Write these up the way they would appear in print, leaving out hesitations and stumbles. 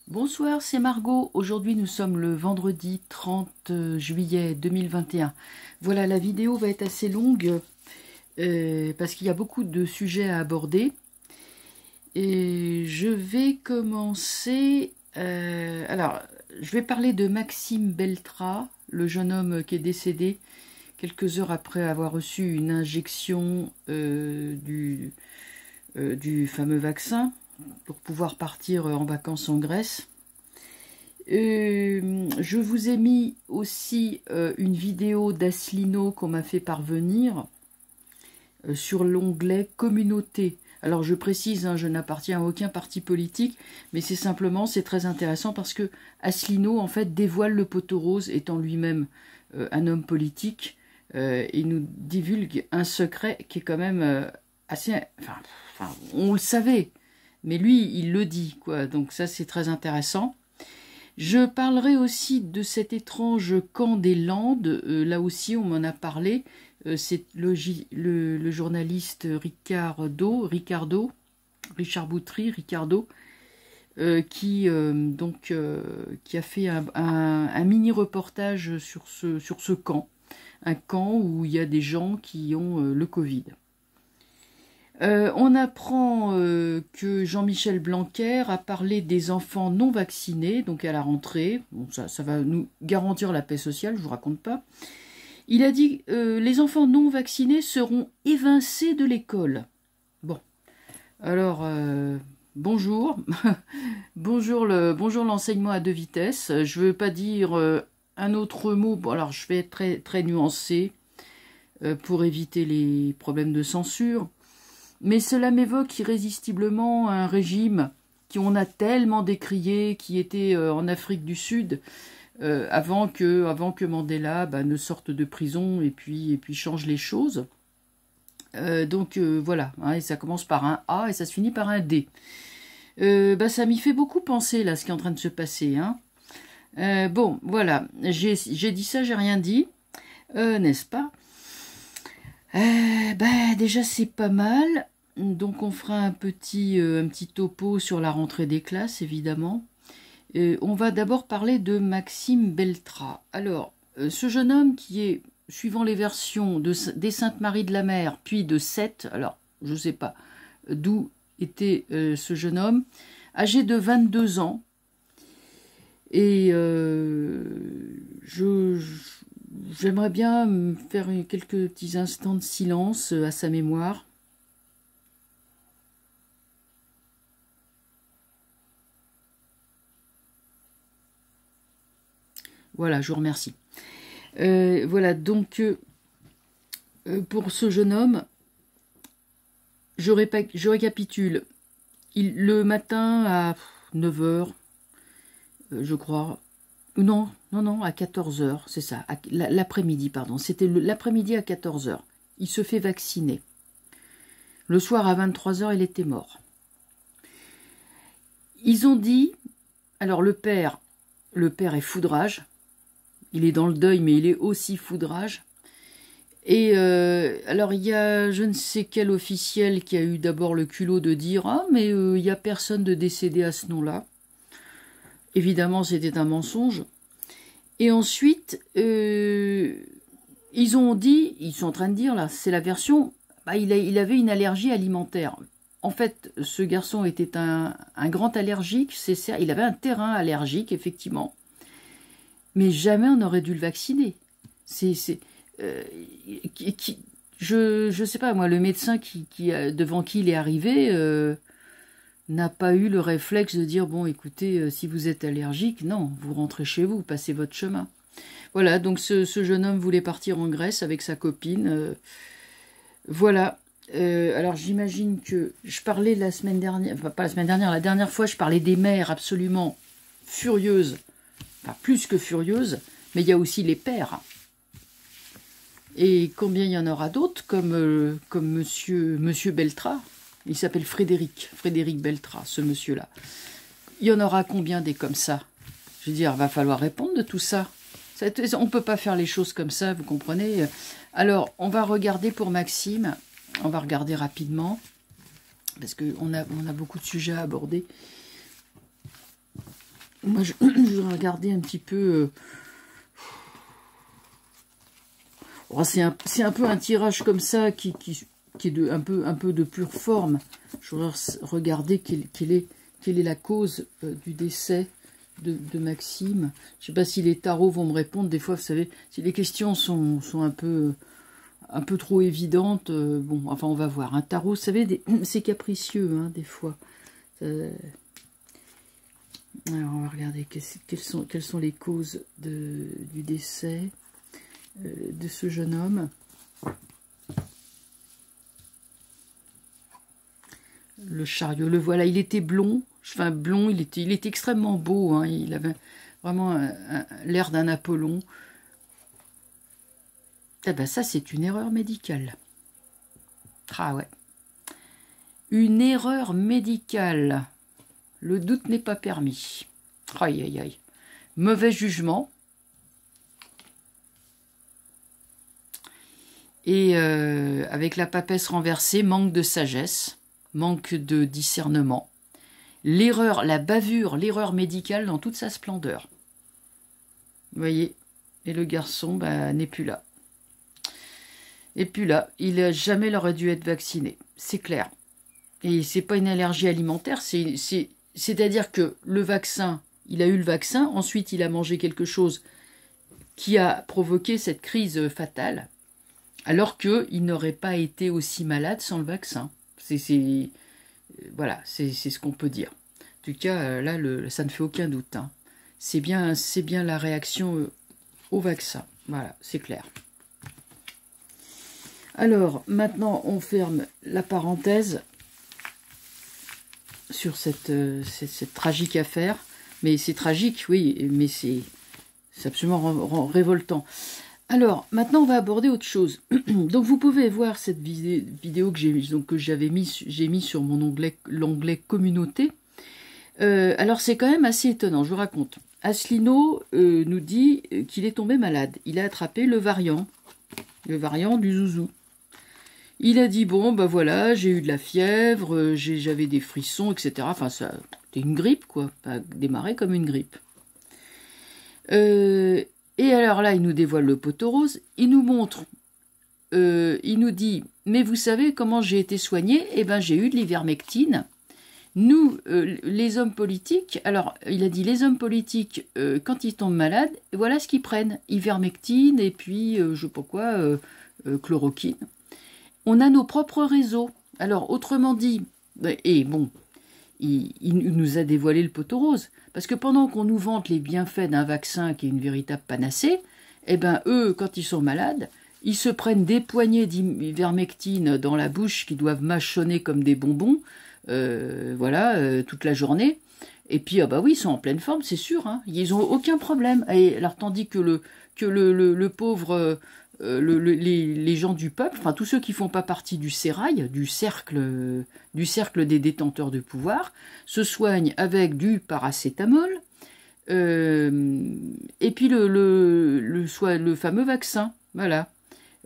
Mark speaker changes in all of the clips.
Speaker 1: Bonsoir, c'est Margot. Aujourd'hui, nous sommes le vendredi 30 juillet 2021. Voilà, la vidéo va être assez longue parce qu'il y a beaucoup de sujets à aborder. Et je vais commencer... alors, je vais parler de Maxime Beltra, le jeune homme qui est décédé quelques heures après avoir reçu une injection du fameux vaccin pour pouvoir partir en vacances en Grèce. Je vous ai mis aussi une vidéo d'Asselineau qu'on m'a fait parvenir sur l'onglet communauté. Alors je précise, je n'appartiens à aucun parti politique, mais c'est simplement, c'est très intéressant parce que Asselineau en fait dévoile le poteau rose, étant lui-même un homme politique. Il nous divulgue un secret qui est quand même assez... Enfin, on le savait, mais lui, il le dit, quoi. Donc ça, c'est très intéressant. Je parlerai aussi de cet étrange camp des Landes. Là aussi, on m'en a parlé. C'est le journaliste Richard Boutry, qui a fait un mini-reportage sur ce camp. Un camp où il y a des gens qui ont le Covid. On apprend que Jean-Michel Blanquer a parlé des enfants non vaccinés, donc à la rentrée. Bon, ça va nous garantir la paix sociale, je vous raconte pas. Il a dit les enfants non vaccinés seront évincés de l'école. Bon, alors bonjour, bonjour l'enseignement à deux vitesses. Je veux pas dire un autre mot. Bon, alors je vais être très très nuancé pour éviter les problèmes de censure. Mais cela m'évoque irrésistiblement un régime qu'on a tellement décrié, qui était en Afrique du Sud, avant que Mandela ne sorte de prison et puis change les choses. Voilà, et ça commence par un A et ça se finit par un D. Ça m'y fait beaucoup penser, là, ce qui est en train de se passer. Bon, voilà, j'ai dit ça, j'ai rien dit, n'est-ce pas ? Déjà c'est pas mal, donc on fera un petit topo sur la rentrée des classes évidemment. On va d'abord parler de Maxime Beltra. Alors, ce jeune homme qui est, suivant les versions des Saintes-Maries de la Mer, puis de Sète, alors je ne sais pas d'où était ce jeune homme, âgé de 22 ans, et j'aimerais bien faire quelques petits instants de silence à sa mémoire. Voilà, je vous remercie. Voilà, donc, pour ce jeune homme, je récapitule. Le matin à 9 h, je crois, non, à 14 h, c'est ça, l'après-midi, pardon, c'était l'après-midi à 14 h. Il se fait vacciner. Le soir à 23 h, il était mort. Ils ont dit, alors le père est foudrage, il est dans le deuil, mais il est aussi foudrage. Et alors il y a je ne sais quel officiel qui a eu d'abord le culot de dire « Ah, mais il n'y a personne de décédé à ce nom-là ». Évidemment, c'était un mensonge. Et ensuite, ils sont en train de dire, là, c'est la version, il avait une allergie alimentaire. En fait, ce garçon était un grand allergique, il avait un terrain allergique, effectivement. Mais jamais on n'aurait dû le vacciner. Je sais pas, moi, le médecin devant qui il est arrivé n'a pas eu le réflexe de dire, bon, écoutez, si vous êtes allergique, non, vous rentrez chez vous, passez votre chemin. Voilà, donc ce jeune homme voulait partir en Grèce avec sa copine. Voilà. Alors j'imagine que je parlais la semaine dernière, enfin pas la semaine dernière, la dernière fois je parlais des mères absolument furieuses, enfin plus que furieuses, mais il y a aussi les pères. Et combien il y en aura d'autres, comme monsieur Beltra. Il s'appelle Frédéric Beltra, ce monsieur-là. Il y en aura combien des comme ça? Je veux dire, il va falloir répondre de tout ça. On ne peut pas faire les choses comme ça, vous comprenez? Alors, on va regarder pour Maxime. On va regarder rapidement, parce qu'on a beaucoup de sujets à aborder. moi, je voudrais regarder un petit peu... Oh, c'est un peu un tirage comme ça qui est un peu de pure forme. Je voudrais regarder quelle est la cause du décès de Maxime. Je ne sais pas si les tarots vont me répondre. Des fois, vous savez, si les questions sont un peu trop évidentes, bon, enfin, on va voir. Un tarot, vous savez, c'est capricieux, hein, des fois. Alors, on va regarder quelles sont les causes du décès de ce jeune homme. Le chariot, le voilà, il était blond, enfin blond, il était extrêmement beau, hein, il avait vraiment l'air d'un Apollon. Eh ben ça, c'est une erreur médicale. Ah ouais. Une erreur médicale. Le doute n'est pas permis. Aïe, aïe, aïe. Mauvais jugement. Et avec la papesse renversée, manque de sagesse, manque de discernement. L'erreur, la bavure, l'erreur médicale dans toute sa splendeur. Vous voyez. Et le garçon n'est plus là. Et puis là, jamais aurait dû être vacciné. C'est clair. Et c'est pas une allergie alimentaire, c'est-à-dire que le vaccin, il a eu le vaccin, ensuite il a mangé quelque chose qui a provoqué cette crise fatale, alors qu'il n'aurait pas été aussi malade sans le vaccin. Voilà, c'est ce qu'on peut dire. En tout cas, là, ça ne fait aucun doute. Hein. C'est bien la réaction au vaccin. Voilà, c'est clair. Alors, maintenant, on ferme la parenthèse sur cette tragique affaire. Mais c'est tragique, oui, mais c'est absolument révoltant. Alors, maintenant, on va aborder autre chose. Donc, vous pouvez voir cette vidéo que j'ai mis sur mon l'onglet communauté. Alors, c'est quand même assez étonnant, je vous raconte. Asselineau nous dit qu'il est tombé malade. Il a attrapé le variant du zouzou. Il a dit, bon, ben voilà, j'ai eu de la fièvre, j'avais des frissons, etc. Enfin, c'était une grippe, quoi. Ça a démarré comme une grippe. Et alors là, il nous dévoile le poteau rose. Il nous montre, il nous dit, mais vous savez comment j'ai été soigné? Eh ben, j'ai eu de l'ivermectine. Nous, les hommes politiques, alors, il a dit, les hommes politiques, quand ils tombent malades, voilà ce qu'ils prennent. Ivermectine et puis, je sais pas quoi, chloroquine. On a nos propres réseaux. Alors, autrement dit, et bon, il nous a dévoilé le poteau rose. Parce que pendant qu'on nous vante les bienfaits d'un vaccin qui est une véritable panacée, eh ben, eux, quand ils sont malades, ils se prennent des poignées d'ivermectine dans la bouche qui doivent mâchonner comme des bonbons, voilà, toute la journée. Et puis, ah bah oui, ils sont en pleine forme, c'est sûr, hein, ils n'ont aucun problème. Et alors, tandis que le pauvre... les gens du peuple, enfin tous ceux qui font pas partie du sérail, du cercle des détenteurs de pouvoir, se soignent avec du paracétamol et puis le fameux vaccin, voilà.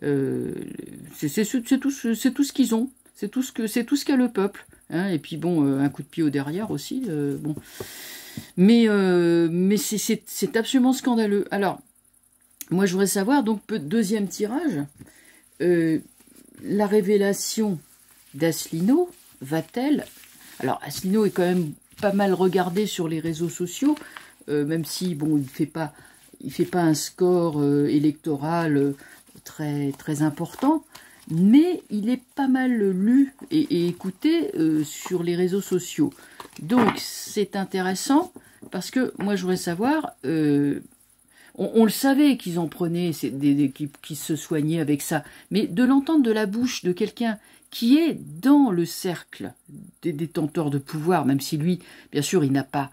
Speaker 1: C'est tout ce qu'ils ont, c'est tout ce qu'a le peuple, hein, et puis bon, un coup de pied au derrière aussi, bon. Mais c'est absolument scandaleux. Alors. Moi, je voudrais savoir, donc, deuxième tirage, la révélation d'Asselineau va-t-elle... Alors, Asselineau est quand même pas mal regardé sur les réseaux sociaux, même si, bon, il fait pas un score électoral très, très important, mais il est pas mal lu et écouté sur les réseaux sociaux. Donc, c'est intéressant, parce que moi, je voudrais savoir... On le savait qu'ils en prenaient, qui se soignaient avec ça, mais de l'entendre de la bouche de quelqu'un qui est dans le cercle des détenteurs de pouvoir, même si lui, bien sûr, il n'a pas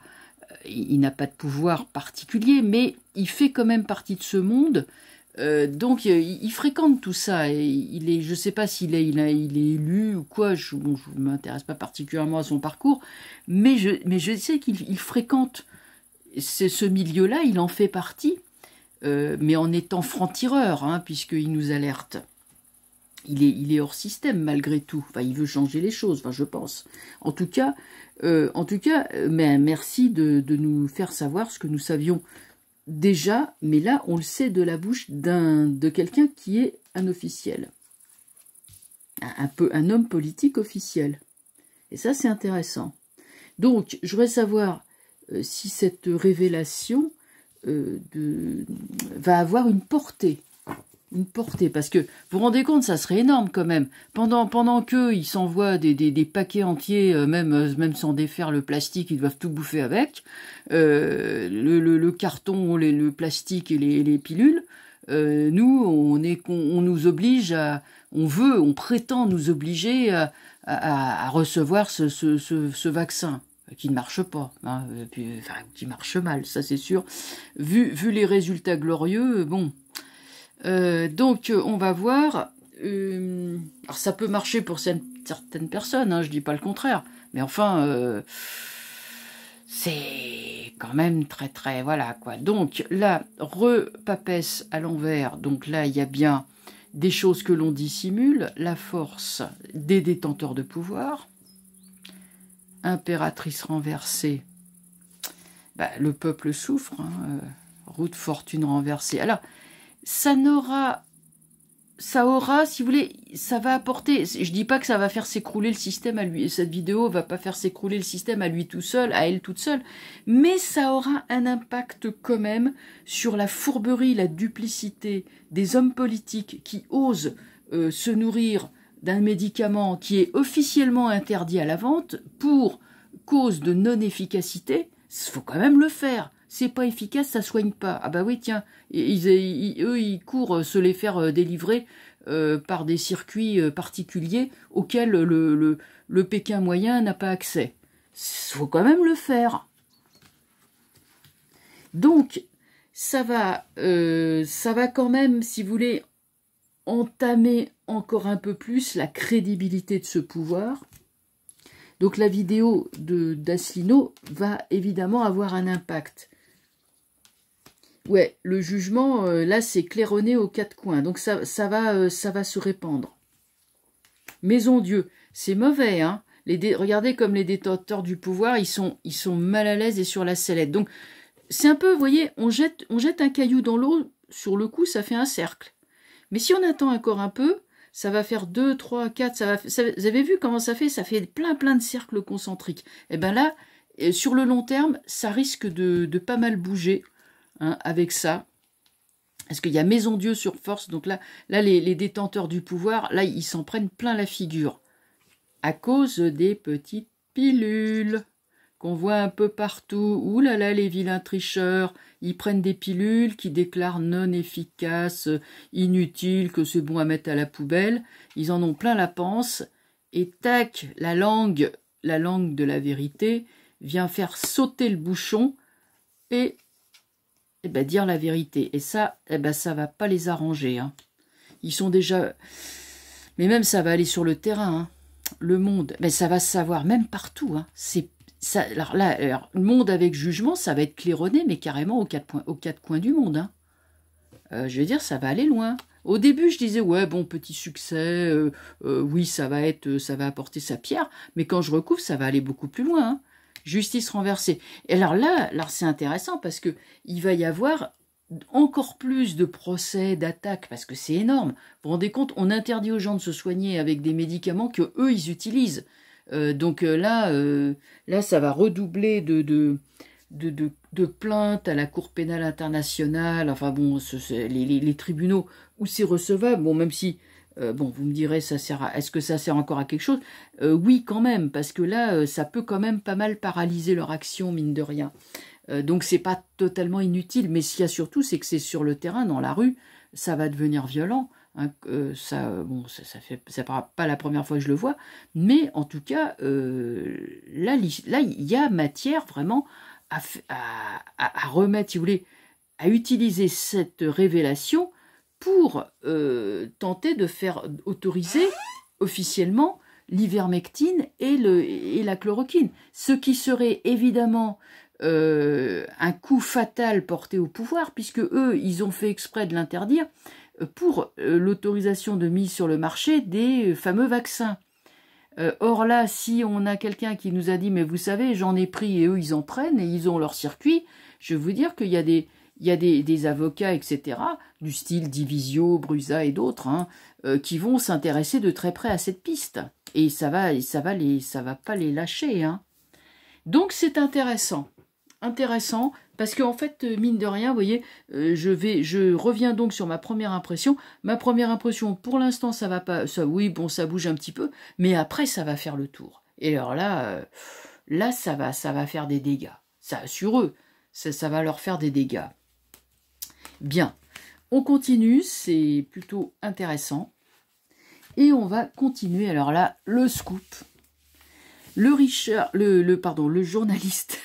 Speaker 1: de pouvoir particulier, mais il fait quand même partie de ce monde, donc il fréquente tout ça, et je ne sais pas s'il est élu ou quoi, je ne m'intéresse pas particulièrement à son parcours, mais je sais qu'il fréquente ce milieu-là, il en fait partie, mais en étant franc-tireur, hein, puisqu'il nous alerte. il est hors système malgré tout. Enfin, il veut changer les choses, enfin, je pense. En tout cas, mais merci de nous faire savoir ce que nous savions déjà, mais là, on le sait de la bouche de quelqu'un qui est un officiel. Un homme politique officiel. Et ça, c'est intéressant. Donc, je voudrais savoir si cette révélation va avoir une portée. Une portée, parce que vous vous rendez compte, ça serait énorme quand même. Pendant qu'ils s'envoient des paquets entiers, même sans défaire le plastique, ils doivent tout bouffer avec, le carton, le plastique et les pilules, nous, on nous oblige on prétend nous obliger à recevoir ce vaccin qui ne marche pas, hein, qui marche mal, ça c'est sûr. Vu les résultats glorieux, bon. Donc on va voir. Alors ça peut marcher pour certaines personnes, hein, je dis pas le contraire, mais enfin c'est quand même très voilà quoi. Donc là, repapesse à l'envers. Donc là il y a bien des choses que l'on dissimule, la force des détenteurs de pouvoir, impératrice renversée. Bah, le peuple souffre, hein, roue de fortune renversée. Alors ça aura, si vous voulez, ça va apporter, je dis pas que ça va faire s'écrouler le système à lui, cette vidéo va pas faire s'écrouler le système à lui tout seul, à elle toute seule, mais ça aura un impact quand même sur la fourberie, la duplicité des hommes politiques qui osent se nourrir d'un médicament qui est officiellement interdit à la vente pour cause de non-efficacité. Il faut quand même le faire. C'est pas efficace, ça soigne pas. Ah bah oui, tiens, eux, ils courent se les faire délivrer par des circuits particuliers auxquels le Pékin moyen n'a pas accès. Il faut quand même le faire. Donc, ça va quand même, si vous voulez, entamer encore un peu plus la crédibilité de ce pouvoir. Donc la vidéo d'Asselineau va évidemment avoir un impact. Ouais, le jugement, là, c'est claironné aux quatre coins. Donc, ça va se répandre. Maison Dieu, c'est mauvais, hein. Regardez comme les détenteurs du pouvoir, ils sont mal à l'aise et sur la sellette. Donc, c'est un peu, vous voyez, on jette un caillou dans l'eau, sur le coup, ça fait un cercle. Mais si on attend encore un peu, ça va faire 2, 3, 4, vous avez vu comment ça fait? Ça fait plein de cercles concentriques. Et bien là, sur le long terme, ça risque de pas mal bouger. Hein, avec ça, parce qu'il y a Maison Dieu sur force, donc là les détenteurs du pouvoir, là, ils s'en prennent plein la figure, à cause des petites pilules qu'on voit un peu partout. Ouh là là, les vilains tricheurs, ils prennent des pilules qui déclarent non efficaces, inutiles, que c'est bon à mettre à la poubelle, ils en ont plein la panse, et tac, la langue de la vérité vient faire sauter le bouchon, et dire la vérité. Et ça, ça va pas les arranger. Hein. Ils sont déjà... Mais même, ça va aller sur le terrain. Hein. Le monde, ça va se savoir, même partout. Hein. Alors là, le monde avec jugement, ça va être claironné, mais carrément aux quatre coins du monde. Hein. Je veux dire, ça va aller loin. Au début, je disais, ouais, bon, petit succès, oui, ça va apporter sa pierre, mais quand je recouvre, ça va aller beaucoup plus loin. Hein. Justice renversée. Et alors là c'est intéressant parce que il va y avoir encore plus de procès, d'attaques, parce que c'est énorme. Vous vous rendez compte, on interdit aux gens de se soigner avec des médicaments que eux ils utilisent. Donc là, ça va redoubler de plaintes à la Cour pénale internationale. Enfin bon, les tribunaux où c'est recevable. Bon, même si bon, vous me direz, est-ce que ça sert encore à quelque chose? Oui, quand même, parce que là, ça peut quand même pas mal paralyser leur action, mine de rien. Donc, c'est pas totalement inutile. Mais ce qu'il y a surtout, c'est que c'est sur le terrain, dans la rue, ça va devenir violent. Hein, c'est pas la première fois que je le vois. Mais en tout cas, là, il y a matière vraiment à remettre, si vous voulez, à utiliser cette révélation pour tenter de faire autoriser officiellement l'ivermectine et la chloroquine. Ce qui serait évidemment un coup fatal porté au pouvoir, puisque eux, ils ont fait exprès de l'interdire. pour l'autorisation de mise sur le marché des fameux vaccins. Or là, si on a quelqu'un qui nous a dit, mais vous savez, j'en ai pris et eux, ils en prennent et ils ont leur circuit, je veux vous dire qu'il y a des avocats, etc., du style Divisio, Brusa et d'autres, hein, qui vont s'intéresser de très près à cette piste. Et ça va pas les lâcher, hein. Donc c'est intéressant. Intéressant, parce qu'en fait, mine de rien, vous voyez, je reviens donc sur ma première impression. Ma première impression, pour l'instant, ça va pas, ça, oui, bon, ça bouge un petit peu, mais après, ça va faire le tour. Et alors là, ça va faire des dégâts. Ça, sur eux, ça va leur faire des dégâts. Bien, on continue, c'est plutôt intéressant. Et on va continuer, alors là, le scoop. Le journaliste...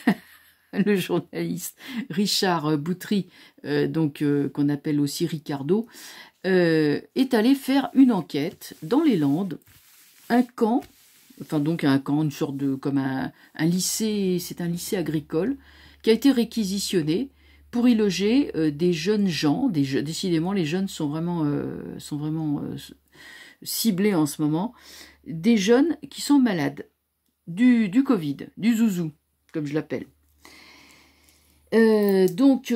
Speaker 1: le journaliste Richard Boutry, qu'on appelle aussi Ricardo, est allé faire une enquête dans les Landes, un camp, une sorte de, comme un lycée, c'est un lycée agricole, qui a été réquisitionné pour y loger des jeunes gens, décidément les jeunes sont vraiment ciblés en ce moment, des jeunes qui sont malades, du Covid, du zouzou, comme je l'appelle. Donc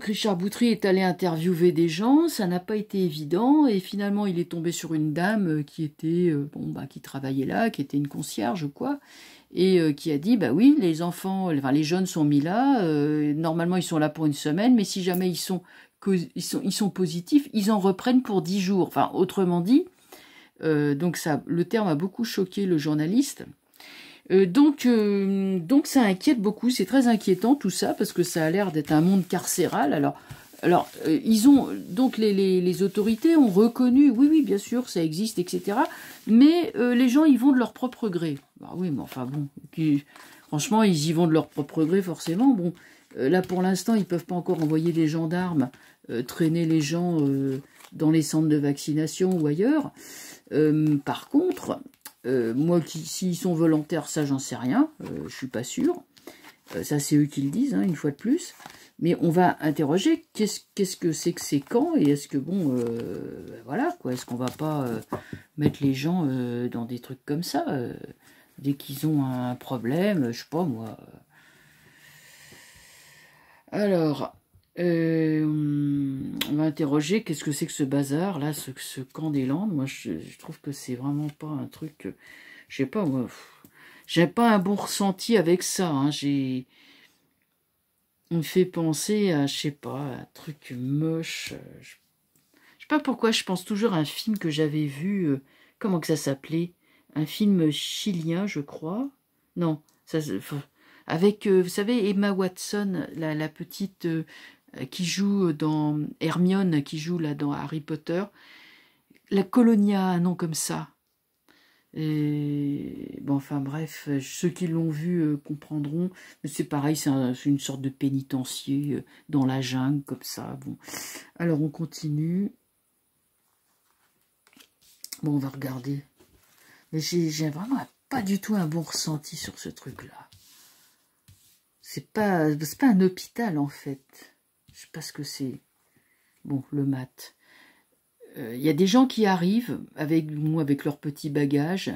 Speaker 1: Richard Boutry est allé interviewer des gens, ça n'a pas été évident, et finalement il est tombé sur une dame qui était, qui travaillait là, qui était une concierge, quoi, et qui a dit, bah oui, les enfants, enfin les jeunes sont mis là, normalement ils sont là pour une semaine, mais si jamais ils sont positifs, ils en reprennent pour 10 jours. Enfin, autrement dit, donc le terme a beaucoup choqué le journaliste. Donc ça inquiète beaucoup, c'est très inquiétant tout ça, parce que ça a l'air d'être un monde carcéral. Alors ils ont donc les autorités ont reconnu, oui bien sûr ça existe, etc. Mais les gens y vont de leur propre gré. Bah oui, mais enfin bon, franchement ils y vont de leur propre gré forcément. Bon, là pour l'instant ils peuvent pas encore envoyer des gendarmes traîner les gens dans les centres de vaccination ou ailleurs. Par contre, moi, s'ils sont volontaires, ça, j'en sais rien. Je suis pas sûre. Ça, c'est eux qui le disent, hein, une fois de plus. Mais on va interroger qu'est-ce que c'est que ces camps, et est-ce que, voilà, quoi, est-ce qu'on va pas mettre les gens dans des trucs comme ça, dès qu'ils ont un problème, je sais pas, moi. Alors... on va interroger qu'est-ce que c'est que ce bazar là, ce camp des Landes. Moi je trouve que c'est vraiment pas un truc, je sais pas moi, j'ai pas un bon ressenti avec ça, hein. On me fait penser à, je sais pas, un truc moche, je sais pas pourquoi je pense toujours à un film que j'avais vu, comment que ça s'appelait, un film chilien je crois, non, ça avec, vous savez, Emma Watson, la petite qui joue dans Hermione, qui joue là dans Harry Potter, la Colonia, un nom comme ça. Et bon, enfin bref, ceux qui l'ont vu comprendront. C'est pareil, c'est une sorte de pénitencier dans la jungle comme ça. Bon, alors on continue. Bon, on va regarder. Mais j'ai vraiment pas du tout un bon ressenti sur ce truc-là. C'est pas un hôpital en fait. Je sais pas ce que c'est. Bon, le mat. Il y a des gens qui arrivent avec leur petit bagage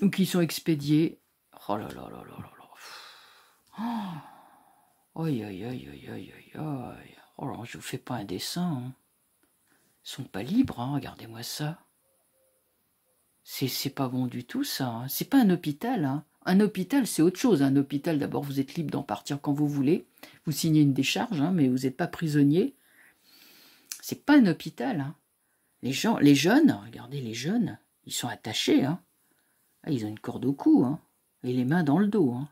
Speaker 1: ou qui sont expédiés. Oh là là là là là là. Oh, aïe aïe aïe aïe aïe aïe. Oh là, je vous fais pas un dessin. Hein. Ils sont pas libres, hein, regardez-moi ça. C'est pas bon du tout ça. Hein. C'est pas un hôpital. Hein. Un hôpital, c'est autre chose. Un hôpital, d'abord, vous êtes libre d'en partir quand vous voulez. Vous signez une décharge, hein, mais vous n'êtes pas prisonnier. C'est pas un hôpital. Hein. Les jeunes, regardez les jeunes, ils sont attachés. Hein. Ah, ils ont une corde au cou, hein, et les mains dans le dos. Hein.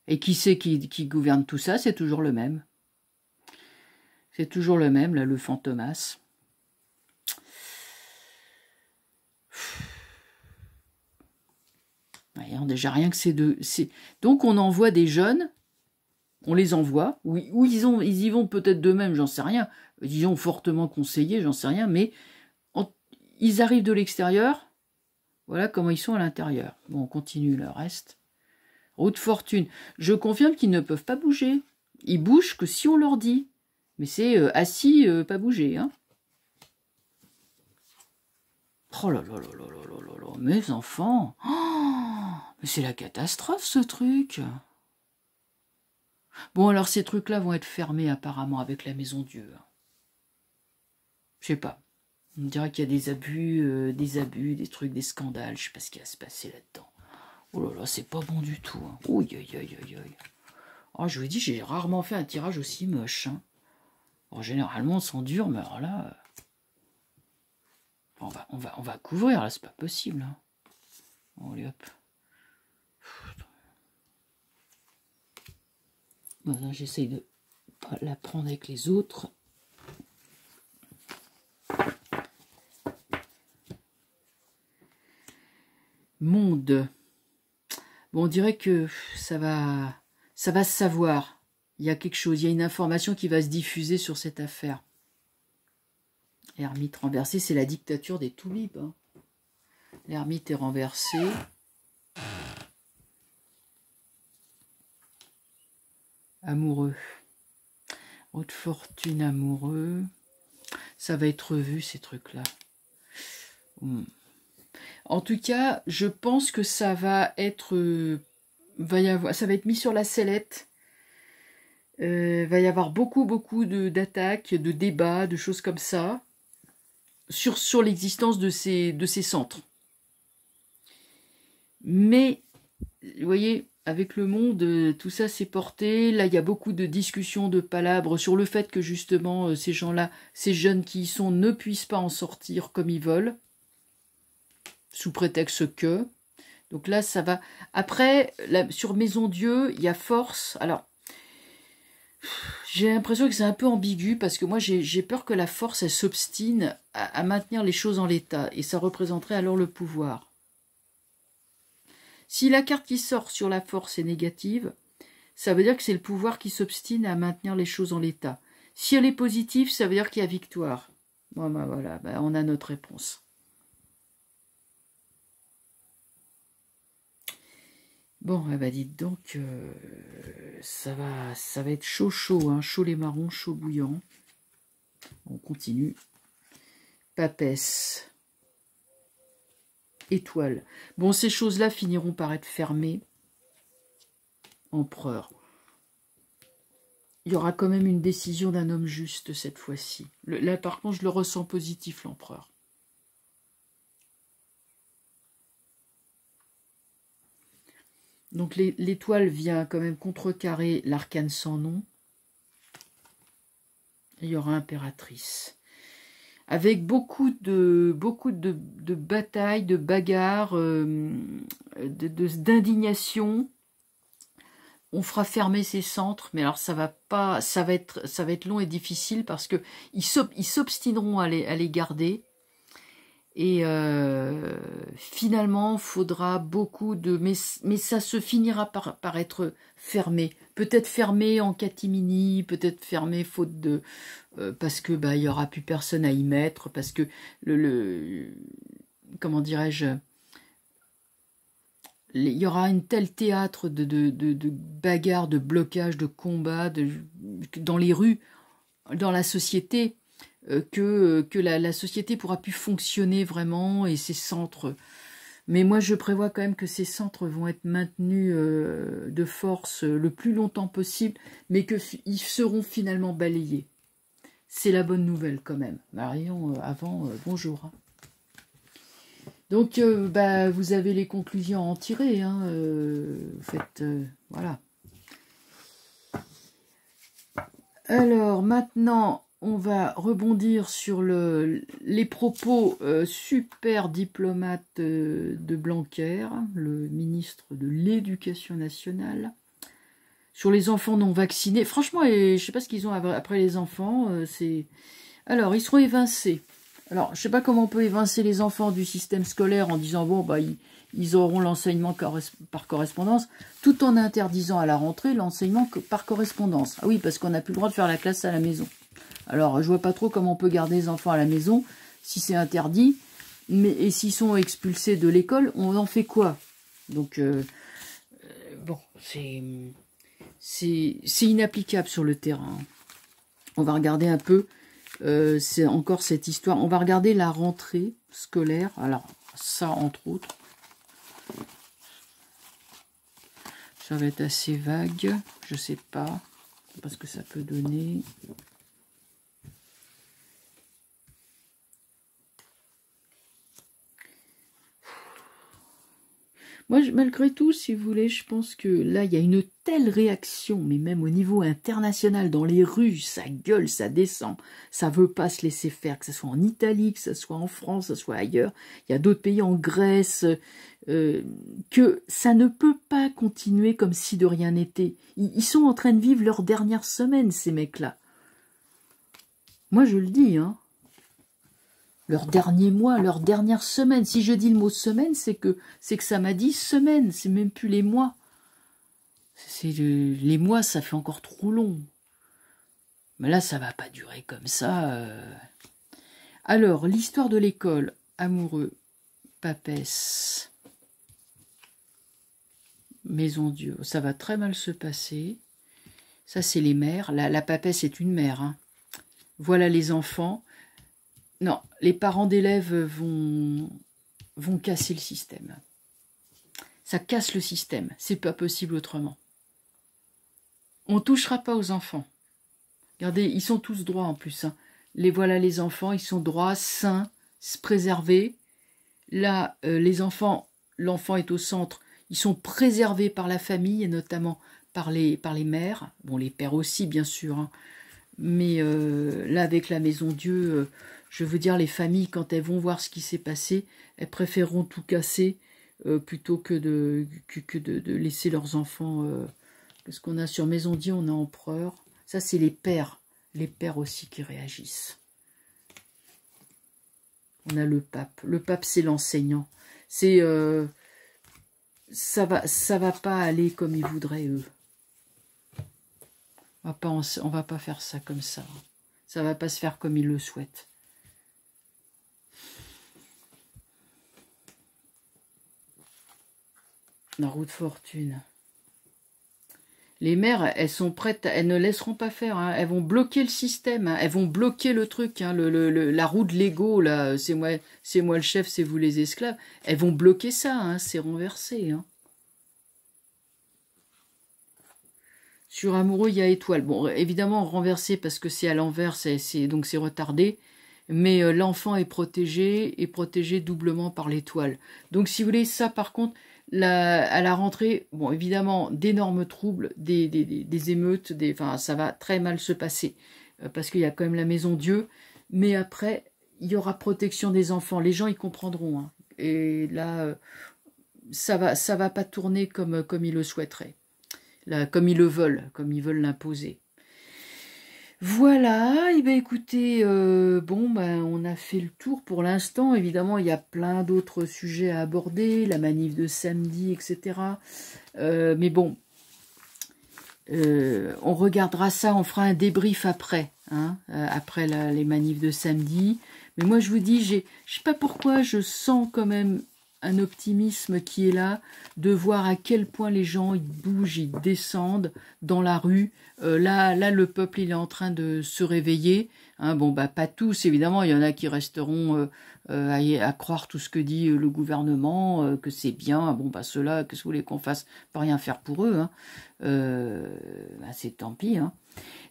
Speaker 1: Et qui c'est qui gouverne tout ça? C'est toujours le même. C'est toujours le même, là, le fantomas. Déjà rien que ces deux. Donc on envoie des jeunes, on les envoie, ou ils y vont peut-être d'eux-mêmes, j'en sais rien. Ils ont fortement conseillé, j'en sais rien, mais ils arrivent de l'extérieur, voilà comment ils sont à l'intérieur. Bon, on continue le reste. Route fortune. Je confirme qu'ils ne peuvent pas bouger. Ils bougent que si on leur dit. Mais c'est assis, pas bouger. Hein. Oh là là là là là là là là, mes enfants. Oh, mais c'est la catastrophe, ce truc. Bon, alors ces trucs-là vont être fermés apparemment avec la Maison Dieu. Je sais pas. On dirait qu'il y a des abus, des trucs, des scandales. Je sais pas ce qui va se passer là-dedans. Oh là là, c'est pas bon du tout. Hein. Ouh, aïe, aïe, aïe, aïe. Oh, je vous dis, j'ai rarement fait un tirage aussi moche. Hein. Alors, généralement, on s'endure, mais alors là... On va couvrir, là, c'est pas possible. Hein. Bon, allez, hop. Bon, j'essaye de pas la prendre avec les autres. Monde. Bon, on dirait que ça va se savoir. Il y a quelque chose, il y a une information qui va se diffuser sur cette affaire. L'ermite renversé, c'est la dictature des toulibes. Hein. L'ermite est renversé. Amoureux. Haute fortune amoureux. Ça va être revu, ces trucs-là. En tout cas, je pense que ça va être... ça va être mis sur la sellette. Va y avoir beaucoup d'attaques, de débats, de choses comme ça. Sur l'existence de ces centres. Mais, vous voyez, avec le monde, tout ça s'est porté. Là, il y a beaucoup de discussions, de palabres sur le fait que justement, ces gens-là, ces jeunes qui y sont, ne puissent pas en sortir comme ils veulent, sous prétexte que. Donc là, ça va... Après, là, sur Maison Dieu, il y a force. Alors, j'ai l'impression que c'est un peu ambigu parce que moi, j'ai peur que la force, elle s'obstine à maintenir les choses en l'état. Et ça représenterait alors le pouvoir. Si la carte qui sort sur la force est négative, ça veut dire que c'est le pouvoir qui s'obstine à maintenir les choses en l'état. Si elle est positive, ça veut dire qu'il y a victoire. Bon, ben voilà, ben on a notre réponse. Bon, eh ben dites donc, ça va être chaud, hein, chaud les marrons, chaud bouillant. On continue. Papesse. Étoile. Bon, ces choses-là finiront par être fermées. Empereur. Il y aura quand même une décision d'un homme juste cette fois-ci. Là, par contre, je le ressens positif, l'empereur. Donc, l'étoile vient quand même contrecarrer l'arcane sans nom. Et il y aura impératrice. Avec beaucoup de batailles, de bagarres, d'indignation. On fera fermer ces centres, mais alors ça va être long et difficile parce que ils s'obstineront à les garder. Et finalement, faudra beaucoup de... Mais ça se finira par être fermé. Peut-être fermé en catimini, peut-être fermé faute de... parce que il y aura plus personne à y mettre, parce que comment dirais-je, il y aura un tel théâtre de bagarres, de blocages, de combats dans les rues, dans la société, que la société pourra plus fonctionner vraiment, et ces centres... Mais moi, je prévois quand même que ces centres vont être maintenus de force le plus longtemps possible, mais qu'ils seront finalement balayés. C'est la bonne nouvelle quand même. Marion, avant, bonjour. Hein. Donc, vous avez les conclusions à en tirer. Hein, voilà. Alors, maintenant, on va rebondir sur les propos super diplomates de Blanquer, le ministre de l'Éducation nationale, sur les enfants non vaccinés. Franchement, je ne sais pas ce qu'ils ont après les enfants. Alors, ils seront évincés. Alors, je ne sais pas comment on peut évincer les enfants du système scolaire en disant, bon, ils auront l'enseignement par correspondance, tout en interdisant à la rentrée l'enseignement par correspondance. Ah oui, parce qu'on n'a plus le droit de faire la classe à la maison. Alors, je vois pas trop comment on peut garder les enfants à la maison si c'est interdit. Et s'ils sont expulsés de l'école, on en fait quoi? Donc, bon, c'est inapplicable sur le terrain. On va regarder un peu, c'est encore cette histoire. On va regarder la rentrée scolaire. Alors, ça, entre autres. Ça va être assez vague. Je sais pas. Parce que ça peut donner... Moi, malgré tout, si vous voulez, je pense que là, il y a une telle réaction, mais même au niveau international, dans les rues, ça gueule, ça descend, ça veut pas se laisser faire, que ce soit en Italie, que ce soit en France, que ce soit ailleurs, il y a d'autres pays, en Grèce, que ça ne peut pas continuer comme si de rien n'était. Ils sont en train de vivre leur dernière semaine, ces mecs-là. Moi, je le dis, hein. Leur dernier mois, leur dernière semaine. Si je dis le mot semaine, c'est que ça m'a dit semaine, c'est même plus les mois. Les mois, ça fait encore trop long. Mais là, ça va pas durer comme ça. Alors, l'histoire de l'école, amoureux, papesse, maison Dieu, ça va très mal se passer. Ça, c'est les mères. La papesse est une mère. Hein. Voilà les enfants. Non, les parents d'élèves vont casser le système. Ça casse le système. C'est pas possible autrement. On ne touchera pas aux enfants. Regardez, ils sont tous droits en plus. Hein. Voilà les enfants, ils sont droits, sains, préservés. Là, les enfants, l'enfant est au centre. Ils sont préservés par la famille et notamment par les mères. Bon, les pères aussi, bien sûr. Hein. Mais là, avec la Maison Dieu... je veux dire, les familles, quand elles vont voir ce qui s'est passé, elles préféreront tout casser plutôt que de laisser leurs enfants... parce qu'on a sur Maison Dieu, on a Empereur. Ça, c'est les pères aussi qui réagissent. On a le pape. Le pape, c'est l'enseignant. C'est... ça va pas aller comme ils voudraient, eux. On va pas faire ça comme ça. Ça va pas se faire comme ils le souhaitent. La roue de fortune. Les mères, elles sont prêtes, elles ne laisseront pas faire. Hein. Elles vont bloquer le système. Hein. Elles vont bloquer le truc. Hein. La roue de l'ego, là, c'est moi le chef, c'est vous les esclaves. Elles vont bloquer ça. Hein. C'est renversé. Hein. Sur amoureux, il y a étoile. Bon, évidemment, renversé parce que c'est à l'envers, donc c'est retardé. Mais l'enfant est protégé doublement par l'étoile. Donc, si vous voulez, ça, par contre... à la rentrée, bon, évidemment, d'énormes troubles, des émeutes, enfin, ça va très mal se passer, parce qu'il y a quand même la Maison Dieu, mais après, il y aura protection des enfants, les gens, ils comprendront, hein. Et là, ça va pas tourner comme ils le souhaiteraient, là, comme ils le veulent, comme ils veulent l'imposer. Voilà, et bien écoutez, on a fait le tour pour l'instant. Évidemment, il y a plein d'autres sujets à aborder, la manif de samedi, etc. Mais bon, on regardera ça, on fera un débrief après, hein, après les manifs de samedi. Mais moi, je vous dis, je sais pas pourquoi, je sens quand même un optimisme qui est là, de voir à quel point les gens ils bougent, ils descendent dans la rue. Là, le peuple il est en train de se réveiller. Hein, bon, bah pas tous, évidemment, il y en a qui resteront à croire tout ce que dit le gouvernement, que c'est bien. Bon, bah ceux-là, qu'est-ce que vous voulez qu'on fasse? Pas rien faire pour eux. Hein. C'est tant pis. Hein.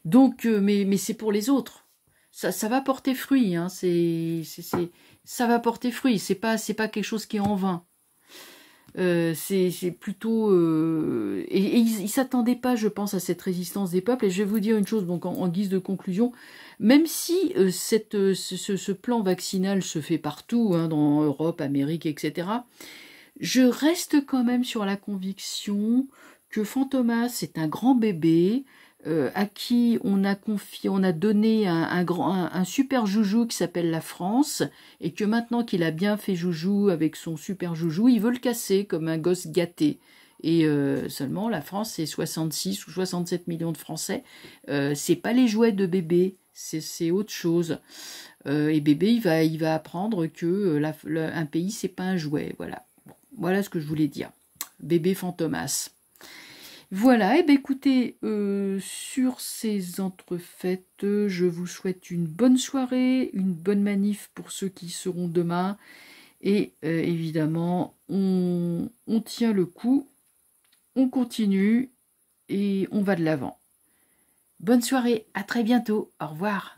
Speaker 1: Donc, mais c'est pour les autres. Ça va porter fruit. Hein. Ça va porter fruit, c'est pas quelque chose qui est en vain. C'est plutôt... et ils s'attendaient pas, je pense, à cette résistance des peuples. Et je vais vous dire une chose, donc en guise de conclusion, même si ce plan vaccinal se fait partout, hein, dans Europe, Amérique, etc., je reste quand même sur la conviction que Fantomas est un grand bébé, à qui on a donné un super joujou qui s'appelle la France, et que maintenant qu'il a bien fait joujou avec son super joujou, il veut le casser comme un gosse gâté. Et seulement la France, c'est 66 ou 67 millions de Français. C'est pas les jouets de bébé, c'est autre chose. Et bébé, il va apprendre que un pays, c'est pas un jouet. Voilà. Bon, voilà ce que je voulais dire. Bébé Fantomas. Voilà, et bien écoutez, sur ces entrefaites, je vous souhaite une bonne soirée, une bonne manif pour ceux qui seront demain. Et évidemment, on tient le coup, on continue et on va de l'avant. Bonne soirée, à très bientôt, au revoir.